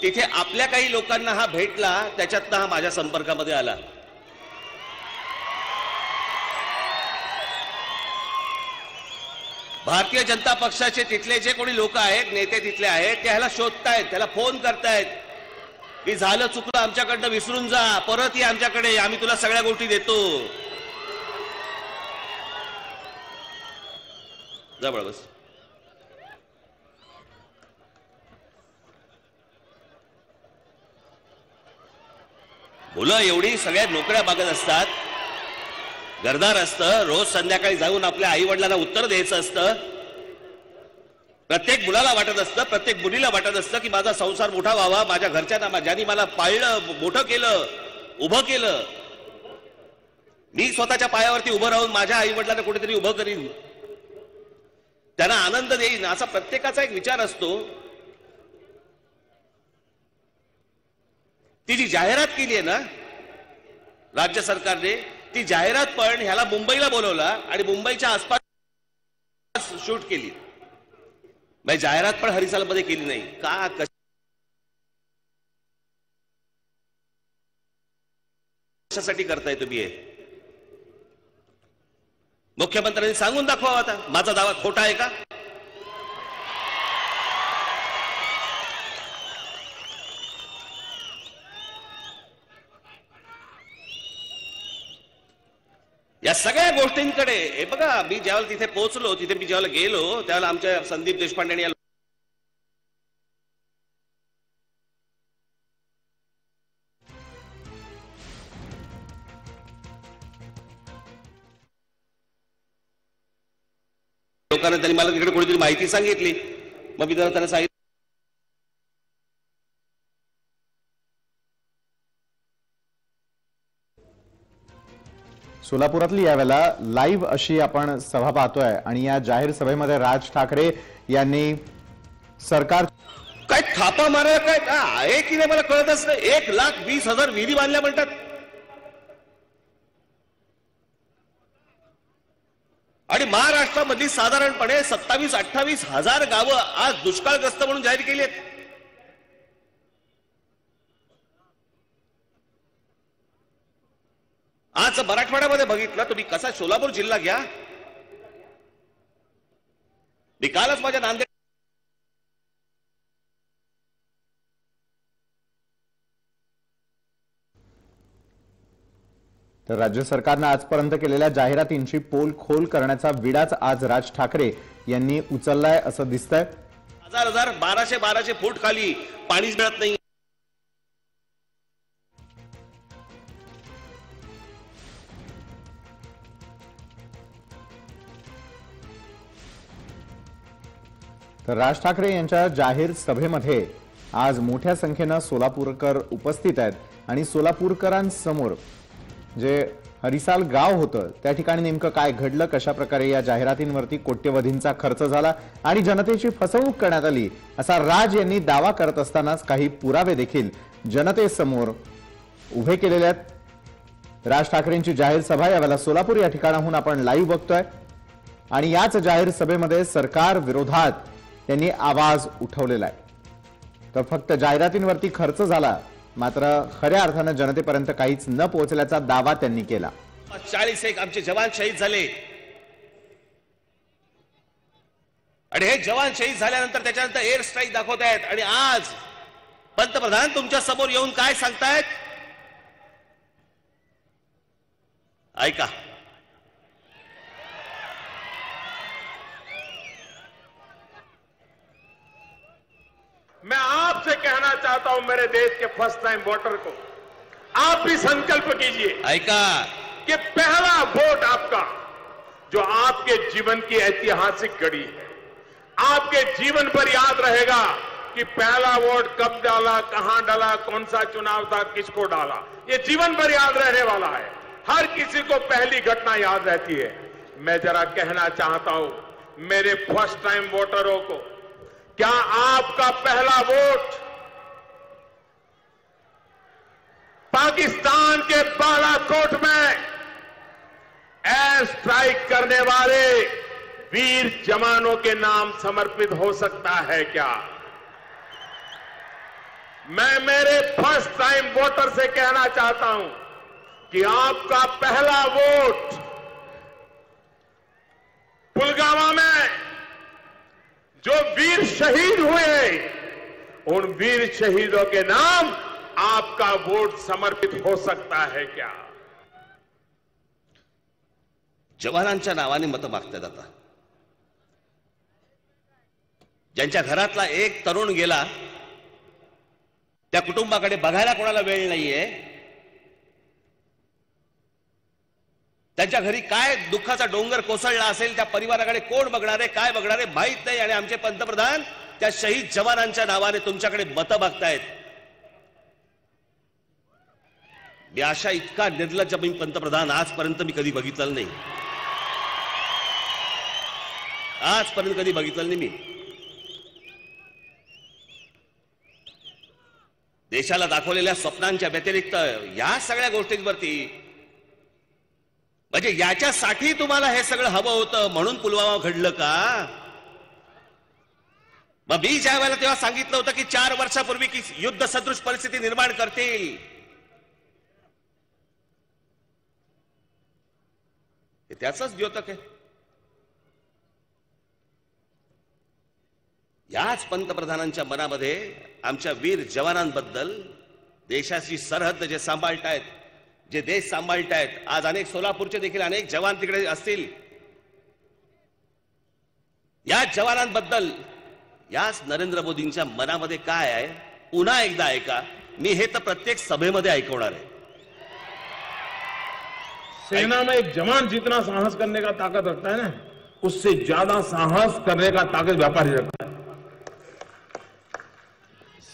तिथे आपल्या काही लोकांना हा भेटला, त्याच्यातनं हा माझ्या संपर्कामध्ये आला. भारतीय जनता पक्षाचे तिथले जे कोणी लोक आहेत, नेते तिथले आहेत, ते ह्याला शोधतायत, त्याला फोन करतायत की झालं चुकलं आमच्याकडनं विसरून जा, परत ये आमच्याकडे, आम्ही तुला सगळ्या गोष्टी देतो. जवळ बस. मुलं एवढी सगळ्या नोकऱ्या मागत असतात, घरदार असतं, रोज संध्याकाळी जाऊन आपल्या आई वडिलांना उत्तर द्यायचं असतं. प्रत्येक मुलाला वाटत असतं, प्रत्येक मुलीला वाटत असतं की माझा संसार मोठा व्हावा, माझ्या घरच्यांना, ज्यांनी मला पाळलं, मोठं केलं, उभं केलं, मी स्वतःच्या पायावरती उभं राहून माझ्या आई वडिलांना कुठेतरी उभं करीन, त्यांना आनंद देईन, असा प्रत्येकाचा एक विचार असतो. ती जी जाहिरात केली आहे ना राज्य सरकारने, ती जाहिरात पण ह्याला मुंबईला बोलवला आणि मुंबईच्या आसपास शूट केली. म्हणजे जाहिरात पण हरिसालमध्ये केली नाही का? कशासाठी करताय तुम्ही हे? मुख्यमंत्र्यांनी सांगून दाखवा आता, माझा दावा खोटा आहे का? या सगळ्या गोष्टींकडे हे बघा, मी ज्यावेळेला तिथे पोहोचलो, तिथे मी ज्यावेळेला गेलो, त्यावेळेला आमच्या संदीप देशपांडे यांनी लोकांना, त्यांनी मला तिकडे कोणीतरी माहिती सांगितली, मग मी त्यांना सांगितलं सोलापुरातली यावेळेला लाईव्ह अशी आपण सभा पाहतोय आणि या जाहीर सभेमध्ये राज ठाकरे यांनी सरकार काय थापा मारायला काय आहे की नाही मला कळतच नाही. 1,20,000 विहिरी बांधल्या म्हणतात. आणि महाराष्ट्रामधली साधारणपणे 27-28 हजार गावं आज दुष्काळग्रस्त म्हणून जाहीर केली आहेत. आज मराठवाड्यामध्ये बघितलं तुम्ही कसा सोलापूर जिल्हा घ्या. मी कालच माझ्या नांदेड तर राज्य सरकारनं आजपर्यंत केलेल्या जाहिरातींची पोलखोल करण्याचा विडाच आज राज ठाकरे यांनी उचललाय असं दिसतंय. 1200 फूट खाली पाणीच मिळत नाही. तर राज ठाकरे यांच्या जाहीर सभेमध्ये आज मोठ्या संख्येनं सोलापूरकर उपस्थित आहेत आणि सोलापूरकरांसमोर जे हरिसाल गाव होतं त्या ठिकाणी नेमकं काय घडलं, कशा प्रकारे या जाहिरातींवरती कोट्यवधींचा खर्च झाला आणि जनतेची फसवणूक करण्यात आली असा राज यांनी दावा करत असतानाच काही पुरावे देखील जनतेसमोर उभे केलेले आहेत. राज ठाकरेंची जाहीर सभा यावेळेला सोलापूर या ठिकाणाहून आपण लाईव्ह बघतोय आणि याच जाहीर सभेमध्ये सरकार विरोधात त्यांनी आवाज उठवलेला आहे. तर फक्त जाहिरातींवरती खर्च झाला मात्र खऱ्या अर्थानं जनतेपर्यंत काहीच न पोहोचल्याचा दावा त्यांनी केला. 41 आमचे जवान शहीद झाले आणि हे जवान शहीद झाल्यानंतर त्याच्यानंतर एअर स्ट्राईक दाखवत आहेत आणि आज पंतप्रधान तुमच्या समोर येऊन काय सांगतायत ऐका. मैं आपसे कहना चाहता हूं मेरे देश के फर्स्ट टाइम वोटर को, आप भी संकल्प कीजिए कि पहला वोट आपका जो आपके जीवन की ऐतिहासिक घड़ी है, आपके जीवन पर याद रहेगा कि पहला वोट कब डाला, कहां डाला, कौन सा चुनाव था, किसको डाला, ये जीवन भर याद रहने वाला है. हर किसी को पहली घटना याद रहती है. मैं जरा कहना चाहता हूं मेरे फर्स्ट टाइम वोटरों को, क्या आपका पहला वोट पाकिस्तान के बालाकोट में एयर स्ट्राइक करने वाले वीर जवानों के नाम समर्पित हो सकता है क्या? मैं मेरे फर्स्ट टाइम वोटर से कहना चाहता हूं कि आपका पहला वोट पुलवामा में जो वीर शहीद हुए उन वीर शहीदों के नाम आपका वोट समर्पित हो सकता है क्या? जवानांच्या नावाने मतं मागतात. आता ज्यांच्या घरातला एक तरुण गेला त्या कुटुंबाकडे बघायला कोणाला वेळ नाहीये. त्यांच्या घरी काय दुःखाचा डोंगर कोसळला असेल त्या परिवाराकडे कोण बघणारे, काय बघणारे माहित नाही. आणि आमचे पंतप्रधान त्या शहीद जवानांच्या नावाने तुमच्याकडे मतं मागतायत. मी अशा इतका निर्लज्ज पंतप्रधान आजपर्यंत मी कधी बघितलं नाही. आजपर्यंत कधी बघितलं नाही मी. देशाला दाखवलेल्या स्वप्नांच्या व्यतिरिक्त या सगळ्या गोष्टींवरती म्हणजे याच्यासाठी तुम्हाला हे सगळं हवं होतं म्हणून पुलवामा घडलं का? मग मी ज्या वेळेला तेव्हा सांगितलं होतं की 4 वर्षापूर्वी की युद्ध सदृश परिस्थिती निर्माण करतील, त्याचंच द्योतक आहे. याच पंतप्रधानांच्या मनामध्ये आमच्या वीर जवानांबद्दल, देशाची सरहद्द जे सांभाळतायत, जे देश सांभाळतायत, आज अनेक सोलापूरचे देखील अनेक जवान तिकडे असतील, या जवानांबद्दल याच नरेंद्र मोदींच्या मनामध्ये काय आहे पुन्हा एकदा ऐका. मी हे तर प्रत्येक सभेमध्ये ऐकवणार आहे. सेना में एक जवान जितना साहस करने का ताकत रखता है ना, उससे ज्यादा साहस करने का ताकत व्यापारी रखता है.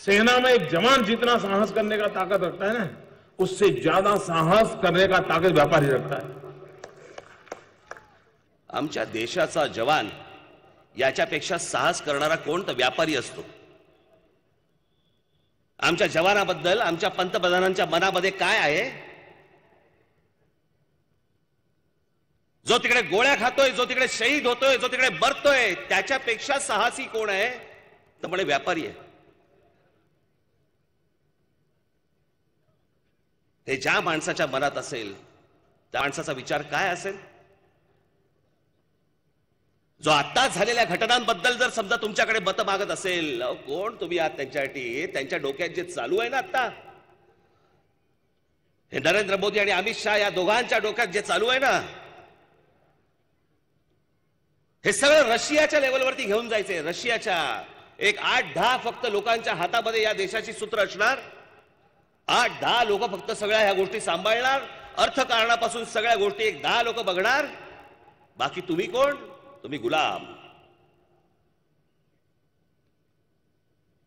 सेना में एक जवान जितना साहस करने का ताकत रखता है ना, उससे ज्यादा साहस करने का ताकत व्यापारी रखता है. आमच्या देशाचा जवान याच्यापेक्षा साहस करणारा कोण तर व्यापारी असतो. आमच्या जवानाबद्दल आमच्या पंतप्रधानांच्या मनामध्ये काय आहे? जो तिकडे गोळ्या खातोय, जो तिकडे शहीद होतोय, जो तिकडे मरतोय, त्याच्यापेक्षा साहसी कोण आहे? तर म्हणे व्यापारी आहे. हे ज्या माणसाच्या मनात असेल त्या माणसाचा विचार काय असेल? जो आता झालेल्या घटनांबद्दल जर समजा तुमच्याकडे मत मागत असेल, कोण तुम्ही आहात त्यांच्यासाठी? त्यांच्या डोक्यात जे चालू आहे ना आता, हे नरेंद्र मोदी आणि अमित शहा या दोघांच्या डोक्यात जे चालू आहे ना, हे सगळं रशियाच्या लेवलवरती घेऊन जायचंय. रशियाच्या एक 8-10 फक्त लोकांच्या हातामध्ये या देशाची सूत्र असणार. 8-10 लोक फक्त सगळ्या ह्या गोष्टी सांभाळणार. अर्थकारणापासून सगळ्या गोष्टी एक 10 लोक बघणार. बाकी तुम्ही कोण? तुम्ही गुलाम.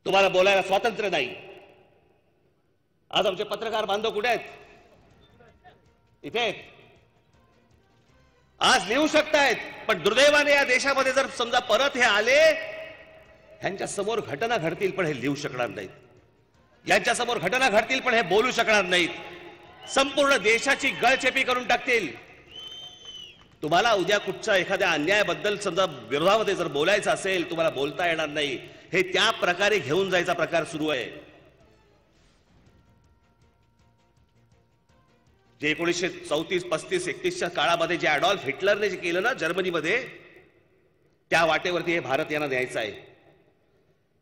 तुम्हाला बोलायला स्वातंत्र्य नाही. आज आमचे पत्रकार बांधव कुठे आहेत? इथे आज लिहू शकतायत, पण दुर्दैवाने या देशामध्ये जर समजा परत हे आले, ह्यांच्या समोर घटना घडतील पण हे लिहू शकणार नाहीत. यांच्या समोर घटना घडतील पण हे बोलू शकणार नाहीत. संपूर्ण देशाची गळचेपी करून टाकतील. तुम्हाला उद्या कुठच्या एखाद्या अन्यायाबद्दल समजा विरोधामध्ये जर बोलायचं असेल, तुम्हाला बोलता येणार नाही. हे त्या प्रकारे घेऊन जायचा प्रकार सुरू आहे. जे 1934, 35, 31च्या काळामध्ये जे ॲडॉल्फ हिटलरने जे केलं ना जर्मनीमध्ये, त्या वाटेवरती हे भारत यांना न्यायचं आहे.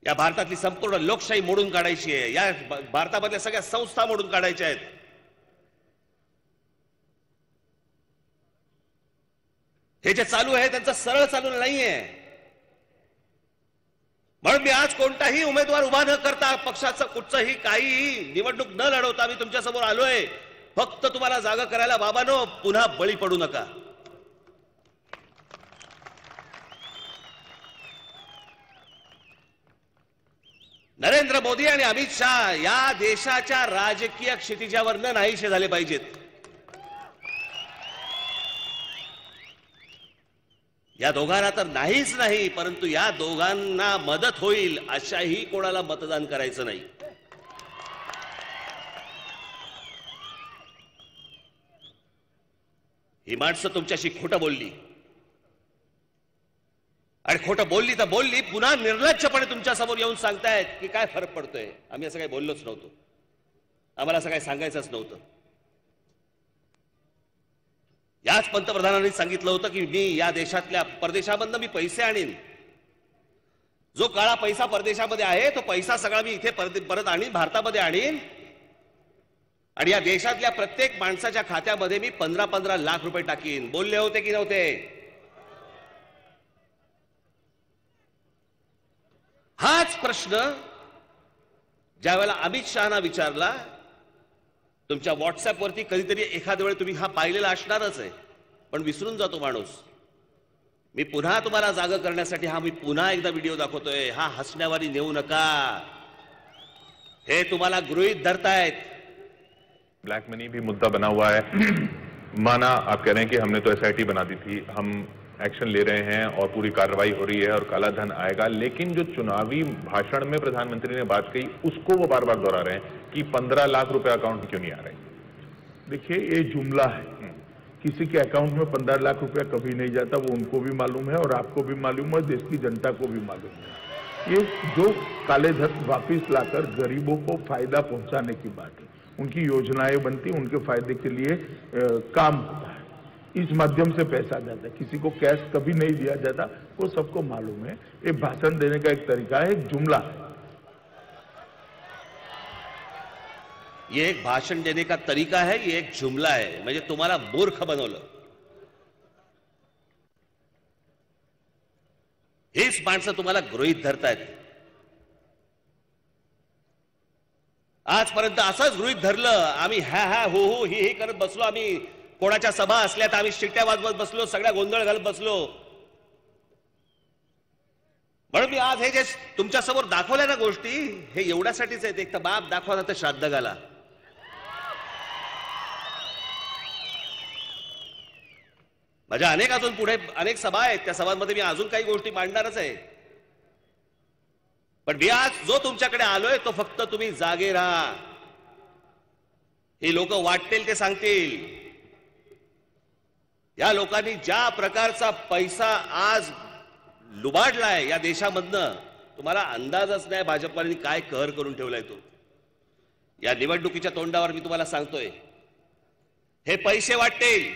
या भारतातली संपूर्ण लोकशाही मोडून काढायची आहे. या भारतामधल्या सगळ्या संस्था मोडून काढायच्या आहेत. हे जे चालू आहे त्यांचं सरळ चालू नाहीये. म्हणून मी आज कोणताही उमेदवार उभा न करता, पक्षाचं कुठचंही काही निवडणूक न लढवता मी तुमच्या समोर आलोय. फक्त तुम्हाला जागा करायला. बाबांनो, पुन्हा बळी पडू नका. नरेंद्र मोदी आणि अमित शहा या देशाच्या राजकीय क्षितिजावरनं नाहीसे झाले पाहिजेत. या दोघांना तर नाहीच नाही, परंतु या दोघांना मदत होईल अशाही कोणाला मतदान करायचं नाही. ही माणसं तुमच्याशी खोटं बोलली आणि खोटं बोलली तर बोलली, पुन्हा निर्लज्जपणे तुमच्या समोर येऊन सांगतायत की काय फरक पडतोय. आम्ही असं काही बोललोच नव्हतो. आम्हाला असं काही सांगायचंच नव्हतं. याच पंतप्रधानांनी सांगितलं होतं की मी या देशातल्या परदेशामधनं मी पैसे आणीन. जो काळा पैसा परदेशामध्ये आहे तो पैसा सगळा मी इथे परत आणीन, भारतामध्ये आणीन. आणि या देशातल्या प्रत्येक माणसाच्या खात्यामध्ये मी 15-15 लाख रुपये टाकीन. बोलले होते की नव्हते? हाच प्रश्न ज्यावेळेला अमित शहाना विचारला, तुमच्या व्हॉट्सअपवरती कधीतरी एखाद्या वेळी तुम्ही हा पाहिलेला असणारच आहे, पण विसरून जातो माणूस. मी पुन्हा तुम्हाला जागा करण्यासाठी मी पुन्हा एकदा व्हिडिओ दाखवतोय. हा हसण्यावारी नेऊ नका. हे तुम्हाला गृहीत धरतायत. ब्लैक मनी भी मुद्दा बना हुआ है. माना आप कह रहे हैं कि हमने तो एसआईटी बना दी थी, हम एक्शन ले रहे हैं और पूरी कार्रवाई हो रही है और काला धन आएगा, लेकिन जो चुनावी भाषण में प्रधानमंत्री ने बात कही उसको वो बार बार दोहरा रहे हैं कि 15 लाख रुपए अकाउंट क्यों नहीं आ रहे. देखिए, ये जुमला है. किसी के अकाउंट में 15 लाख रुपया कभी नहीं जाता. वो उनको भी मालूम है और आपको भी मालूम है, देश की जनता को भी मालूम है. ये जो काले धन वापिस लाकर गरीबों को फायदा पहुंचाने की बात है. उनकी योजनाएं बनती, उनके फायदे के लिए काम होता है. इस माध्यम से पैसा जाता है. किसी को कैश कभी नहीं दिया जाता, वो सबको मालूम है. ये भाषण देने का एक तरीका है, एक जुमला है. ये एक भाषण देने का तरीका है, ये एक जुमला है. म्हणजे तुम्हाला मूर्ख बनवलं. हेच माणसं तुम्हाला गृहीत धरतायत. आजपर्यंत असंच गृहीत धरलं. आम्ही हा हो हो ही करत बसलो. आम्ही कोणाच्या सभा असल्या तर आम्ही शिट्ट्या वाजवत बसलो, सगळ्या गोंधळ घालत बसलो. म्हणून मी आज हे जे तुमच्या समोर दाखवल्या ना गोष्टी, हे एवढ्यासाठीच आहेत. एक तर बाप दाखवा ना तर श्राद्ध घाला. माझ्या अनेक अजून पुढे अनेक सभा आहेत, त्या सभांमध्ये मी अजून काही गोष्टी मांडणारच आहे. पण मी आज जो तुमच्याकडे आलोय तो फक्त तुम्ही जागे राहा. हे लोक वाटतील ते सांगतील. या लोकांनी ज्या प्रकारचा पैसा आज लुबाडलाय या देशामधनं, तुम्हाला अंदाजच नाही भाजपने काय कहर करून ठेवलाय तो. या निवडणुकीच्या तोंडावर मी तुम्हाला सांगतोय, हे पैसे वाटतील,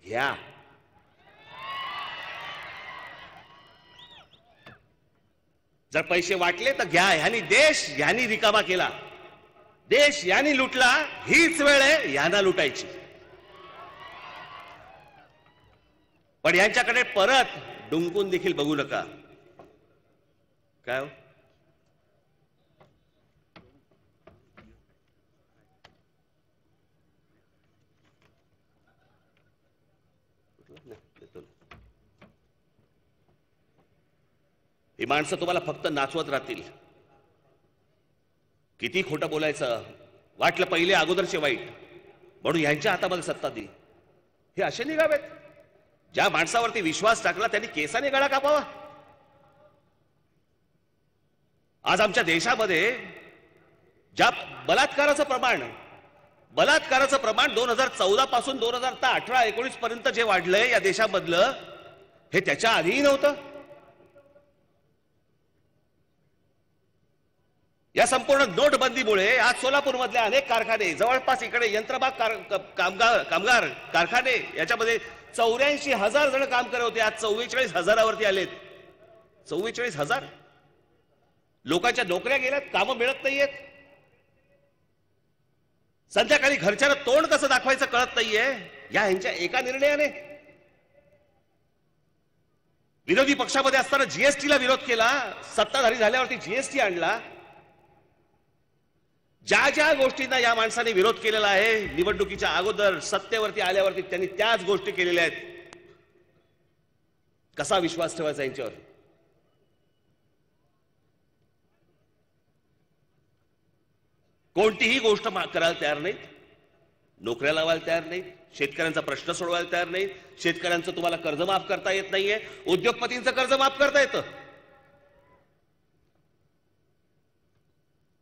घ्या. जर पैसे वाटले तर घ्या. ह्यानी देश ह्यानी रिकामा केला, देश यानी लुटला. हीच वेळ आहे यांना लुटायची. पण यांच्याकडे परत डुंकून देखील बघू नका. काय हो? ही माणसं तुम्हाला फक्त नाचवत राहतील. किती खोटं बोलायचं, वाटलं पहिले अगोदरचे वाईट म्हणून यांच्या हातामध्ये सत्ता दी. हे असे निघावेत. ज्या माणसावरती विश्वास टाकला त्यांनी केसाने गळा कापावा. आज आमच्या देशामध्ये ज्या बलात्काराचं प्रमाण 2014 पासून 2018-19 पर्यंत जे वाढलंय या देशामधलं, हे त्याच्या आधीही नव्हतं. या संपूर्ण नोटबंदीमुळे आज सोलापूर मधल्या अनेक कारखाने, जवळपास इकडे यंत्रमाग कामगार कारखाने, याच्यामध्ये 84,000 जण काम करत होते, आज 44,000वरती आलेत. 44,000 लोकांच्या नोकऱ्या गेल्यात, कामं मिळत नाहीयेत. संध्याकाळी घरच्याला तोंड कसं दाखवायचं कळत नाहीये या ह्यांच्या एका निर्णयाने. विरोधी पक्षामध्ये असताना जीएसटीला विरोध केला, सत्ताधारी झाल्यावरती जीएसटी आणला. ज्या ज्या गोष्टींना या माणसाने विरोध केलेला आहे, निवडणुकीच्या अगोदर सत्तेवरती आल्यावरती त्यांनी त्याच गोष्टी केलेल्या आहेत. कसा विश्वास ठेवायचा यांच्यावर? कोणतीही गोष्ट करायला तयार नाहीत, नोकऱ्या लावायला तयार नाहीत, शेतकऱ्यांचा प्रश्न सोडवायला तयार नाहीत. शेतकऱ्यांचं तुम्हाला कर्ज माफ करता येत नाहीये, उद्योगपतींचं कर्ज माफ करता येतं.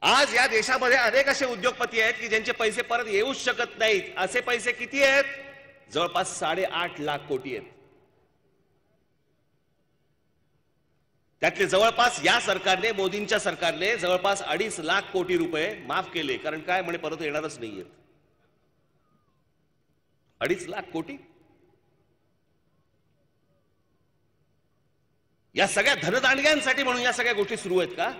आज या देशामध्ये अनेक असे उद्योगपती आहेत की ज्यांचे पैसे परत येऊच शकत नाहीत. असे पैसे किती आहेत? जवळपास 8.5 लाख कोटी आहेत. त्यातले जवळपास या सरकारने, मोदींच्या सरकारने जवळपास 2.5 लाख कोटी रुपये माफ केले. कारण काय म्हणे, परत येणारच नाहीयेत. 2.5 लाख कोटी. या सगळ्या धनदांडग्यांसाठी म्हणून या सगळ्या गोष्टी सुरू आहेत का?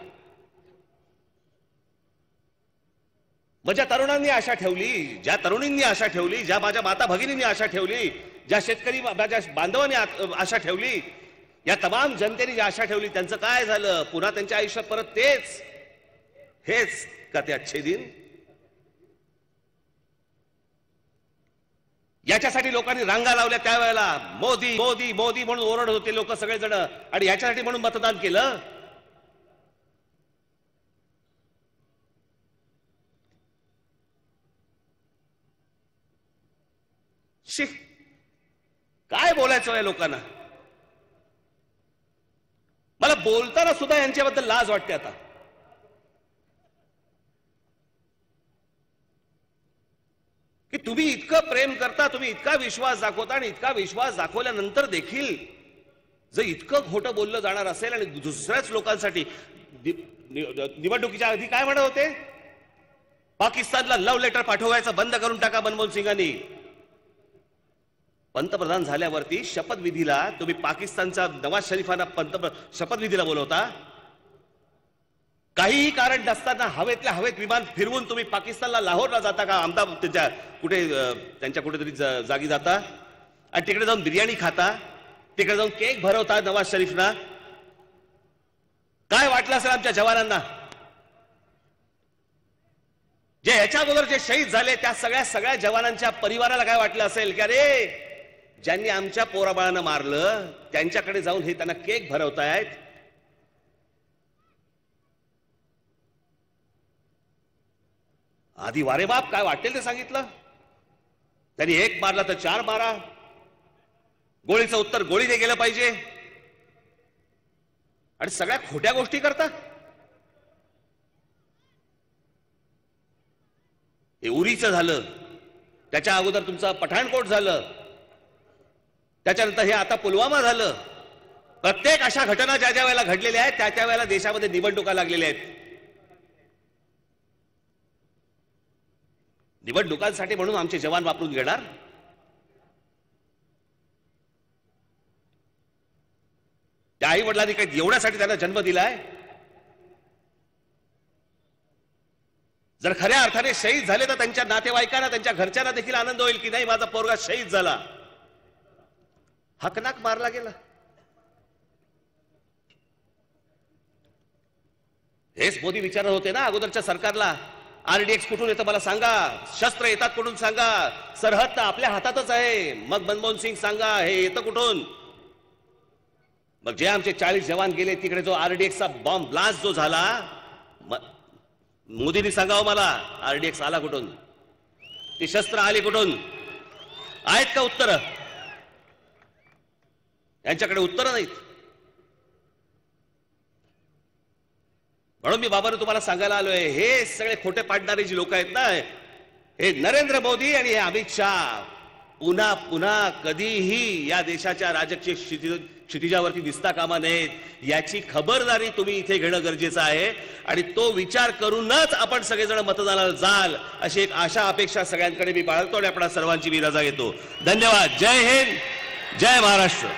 माझ्या तरुणांनी आशा ठेवली, ज्या तरुणींनी आशा ठेवली, ज्या माझ्या माता भगिनींनी आशा ठेवली, ज्या शेतकरी माझ्या बांधवांनी आशा ठेवली, या तमाम जनतेने जी आशा ठेवली, त्यांचं काय झालं? पुन्हा त्यांच्या आयुष्यात परत हेच का ते अच्छे दिन? याच्यासाठी लोकांनी रांगा लावल्या त्यावेळेला. मोदी मोदी मोदी म्हणून ओरडत होते लोक सगळेजण, आणि याच्यासाठी म्हणून मतदान केलं. काय बोलायचं या लोकांना? मला बोलताना सुद्धा यांच्याबद्दल लाज वाटते आता. की तुम्ही इतकं प्रेम करता, तुम्ही इतका विश्वास दाखवता, आणि इतका विश्वास दाखवल्यानंतर देखील जर इतकं खोटं बोललं जाणार असेल, आणि दुसऱ्याच लोकांसाठी निवडणुकीच्या आधी काय म्हणत होते? पाकिस्तानला लव्ह लेटर पाठवायचं बंद करून टाका मनमोहन सिंगांनी. पंतप्रधान झाल्यावरती शपथविधीला तुम्ही पाकिस्तानचा नवाज शरीफांना शपथविधीला बोलवता. काहीही कारण नसताना हवेतल्या हवेत विमान फिरवून तुम्ही पाकिस्तानला, लाहोरला जाता का? आमदार त्यांच्या कुठेतरी जागी जाता, आणि तिकडे जाऊन बिर्याणी खाता, तिकडे जाऊन केक भरवता नवाज शरीफना. काय वाटलं असेल आमच्या जवानांना? जे ह्याच्या अगोदर जे शहीद झाले त्या सगळ्या जवानांच्या परिवाराला काय वाटलं असेल की अरे, ज्यांनी आमच्या पोराबाळांना मारलं त्यांच्याकडे जाऊन हे त्यांना केक भरवतायत. आधी वारे बाप काय वाटेल ते सांगितलं. त्यांनी 1 मारला तर 4 मारा, गोळीचं उत्तर गोळीने गेलं पाहिजे आणि सगळ्या खोट्या गोष्टी करता. हे उरीचं झालं, त्याच्या अगोदर तुमचं पठाणकोट झालं, त्याच्यानंतर हे आता पुलवामा झालं. प्रत्येक अशा घटना ज्या ज्या वेळेला घडलेल्या आहेत त्या वेळेला देशामध्ये निवडणुका लागलेल्या आहेत. निवडणुकांसाठी म्हणून आमचे जवान वापरून घेणार. त्या आई वडिलांनी काही एवढ्यासाठी त्यांना जन्म दिलाय. जर खऱ्या अर्थाने शहीद झाले तर त्यांच्या नातेवाईकांना, त्यांच्या घरच्यांना देखील आनंद होईल की नाही माझा पोरगा शहीद झाला. हकनाक मारला गेला. हेच मोदी विचारत होते ना अगोदरच्या सरकारला, आरडीएक्स कुठून येतं मला सांगा, शस्त्र येतात कुठून सांगा, सरहद तर आपल्या हातातच आहे. मग मनमोहन सिंग सांगा हे येतं कुठून. मग जे आमचे 40 जवान गेले तिकडे जो आरडीएक्सचा बॉम्ब ब्लास्ट जो झाला, मोदींनी सांगावं मला आरडीएक्स आला कुठून, ती शस्त्र आली कुठून. आहेत का उत्तर? यांच्याकडे उत्तर नाहीत. म्हणून मी बाबांना तुम्हाला सांगायला आलोय, हे सगळे खोटे पाडणारे जी लोक आहेत ना, हे नरेंद्र मोदी आणि हे अमित शाह पुन्हा पुन्हा कधीही या देशाच्या राजकीय क्षितिजावरती दिसता कामा नयेत. याची खबरदारी तुम्ही इथे घेणं गरजेचं आहे आणि तो विचार करूनच आपण सगळेजण मतदानाला जाल अशी एक आशा अपेक्षा सगळ्यांकडे मी बाळगतो आणि आपल्या सर्वांची मी रजा घेतो. धन्यवाद. जय हिंद, जय महाराष्ट्र.